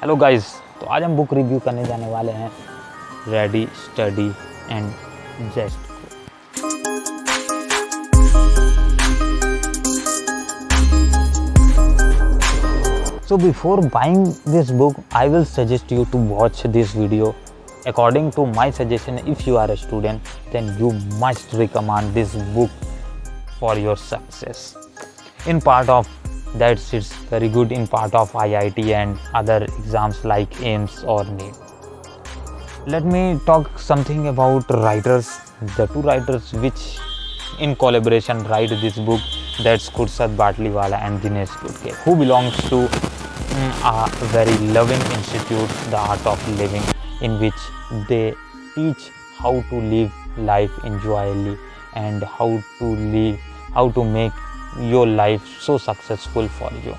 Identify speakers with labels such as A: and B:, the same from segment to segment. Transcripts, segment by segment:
A: Hello guys, तो आज हम बुक रिव्यू करने जाने वाले हैं ready study and jest. So before buying this book, I will suggest you to watch this video. According to my suggestion, if you are a student, then you must recommend this book for your success. In part of that, it's very good in part of IIT and other exams like AIMS or NEET. Let me talk something about writers. The two writers which in collaboration write this book, that's Khurshed Batliwala and Dinesh Ghodke, who belongs to a very loving institute, the Art of Living, in which they teach how to live life enjoyably and how to make your life so successful for you.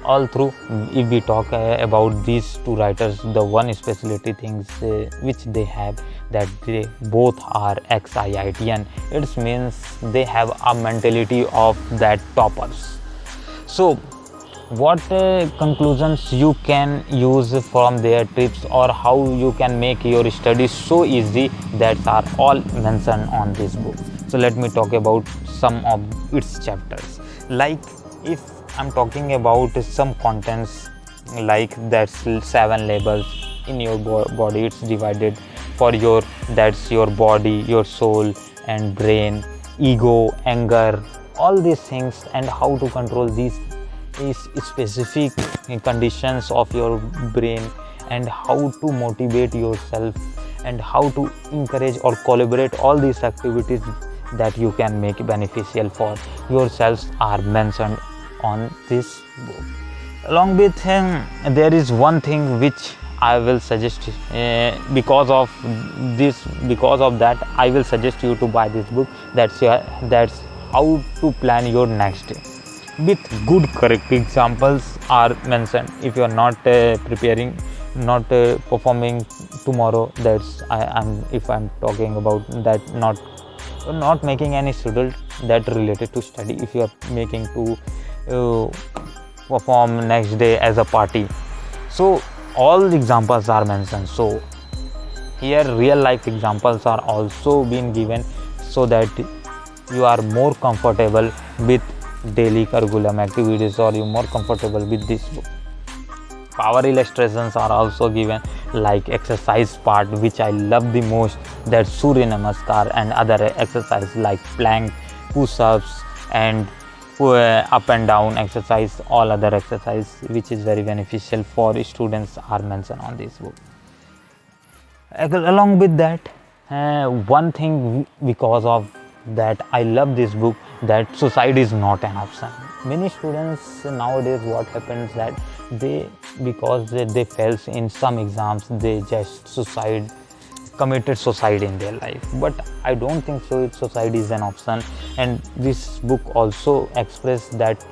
A: All through, if we talk about these two writers, the one specialty things which they have, that they both are ex-IITians. It means they have a mentality of that toppers. So what conclusions you can use from their tips, or how you can make your studies so easy, that are all mentioned on this book. So let me talk about some of its chapters. Like if I'm talking about some contents, like that's 7 labels in your body. It's divided for that's your body, your soul and brain, ego, anger, all these things, and how to control these specific conditions of your brain, and how to motivate yourself, and how to encourage or collaborate all these activities that you can make beneficial for yourselves are mentioned on this book. Along with there is one thing which I will suggest, because of that I will suggest you to buy this book. That's how to plan your next day. With good correct examples are mentioned. If you are not preparing, not performing tomorrow, that's if I'm talking about that, not making any schedule that related to study. If you are making to perform next day as a party, so all the examples are mentioned. So here real life examples are also being given, so that you are more comfortable with daily curriculum activities, or you more comfortable with this book. Power illustrations are also given, like exercise part, which I love the most, that Surya Namaskar and other exercise like plank, push-ups and up and down exercise, all other exercise which is very beneficial for students are mentioned on this book. Along with that, one thing because of that I love this book, that suicide is not an option. Many students nowadays, what happens that because they fails in some exams, they just committed suicide in their life. But I don't think so. Suicide is an option, and this book also expresses that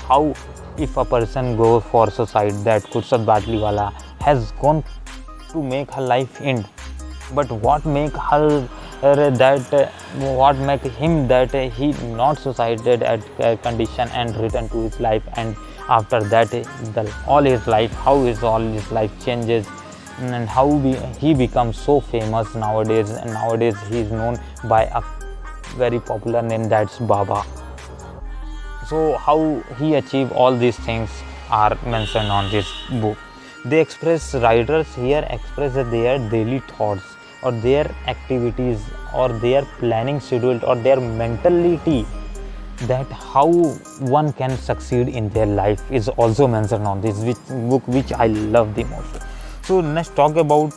A: how if a person goes for suicide, that Khurshed Batliwala has gone to make her life end. But what make him that he not suicided at condition and return to his life, and after that all his life changes, and how he becomes so famous nowadays. And nowadays he is known by a very popular name, that's Baba. So how he achieved all these things are mentioned on this book. Writers here express their daily thoughts, or their activities, or their planning schedule, or their mentality, that how one can succeed in their life is also mentioned on this book, which I love the most. So let's talk about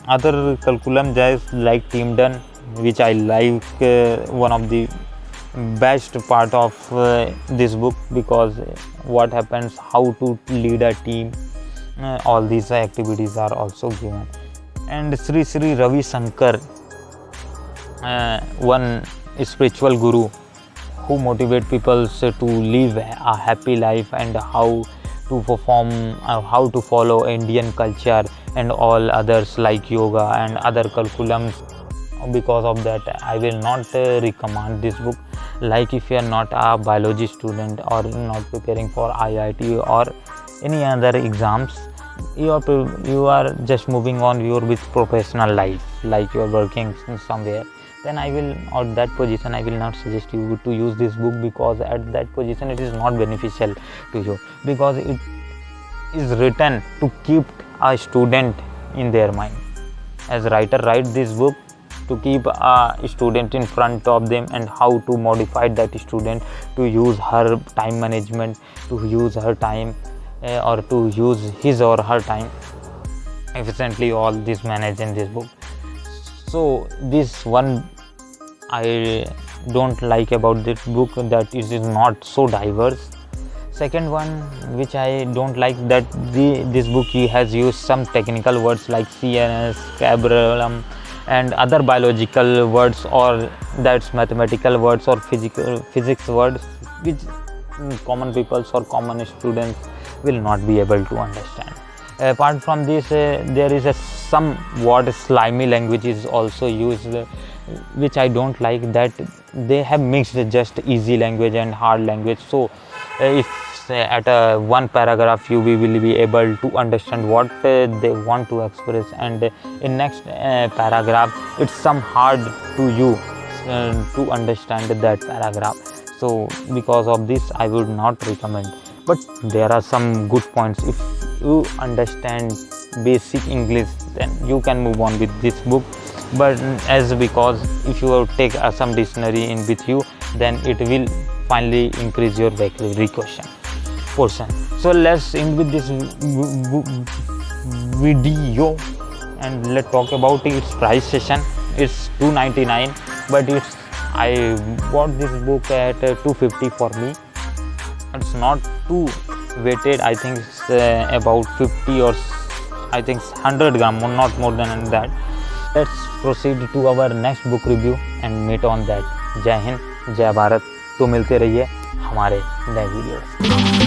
A: other curriculum like team done, which I like, one of the best part of this book, because what happens, how to lead a team, all these activities are also given. And Sri Ravi Shankar, one spiritual guru who motivate people to live a happy life, and how to perform, how to follow Indian culture and all others like yoga and other curriculums. Because of that I will not recommend this book. Like if you are not a biology student, or not preparing for IIT or any other exams, you are just moving on your with professional life, like you are working somewhere, then I will, at that position I will not suggest you to use this book, because at that position it is not beneficial to you, because it is written to keep a student in their mind. As writer write this book to keep a student in front of them, and how to modify that student to use her time management, to use her time or to use his or her time efficiently. All this managed in this book. So this one I don't like about this book, that it is not so diverse. Second one which I don't like, that this book has used some technical words like CNS, Cabrum and other biological words, or that's mathematical words or physics words, which common people or common students will not be able to understand. Apart from this, there is some word slimy language is also used, which I don't like, that they have mixed just easy language and hard language. So if at one paragraph you will be able to understand what they want to express, and in next paragraph it's some hard to you to understand that paragraph. So because of this I would not recommend, but there are some good points. If you understand basic English, then you can move on with this book. But because if you take some dictionary in with you, then it will finally increase your vocabulary portion. So let's end with this video, and let's talk about its price session. It's $2.99, but I bought this book at $2.50 for me. It's not too weighted. I think it's about 50 or I think 100 gram, not more than that. Let's proceed to our next book review and meet on that. जय हिंद, जय भारत। तो मिलते रहिए हमारे नए video.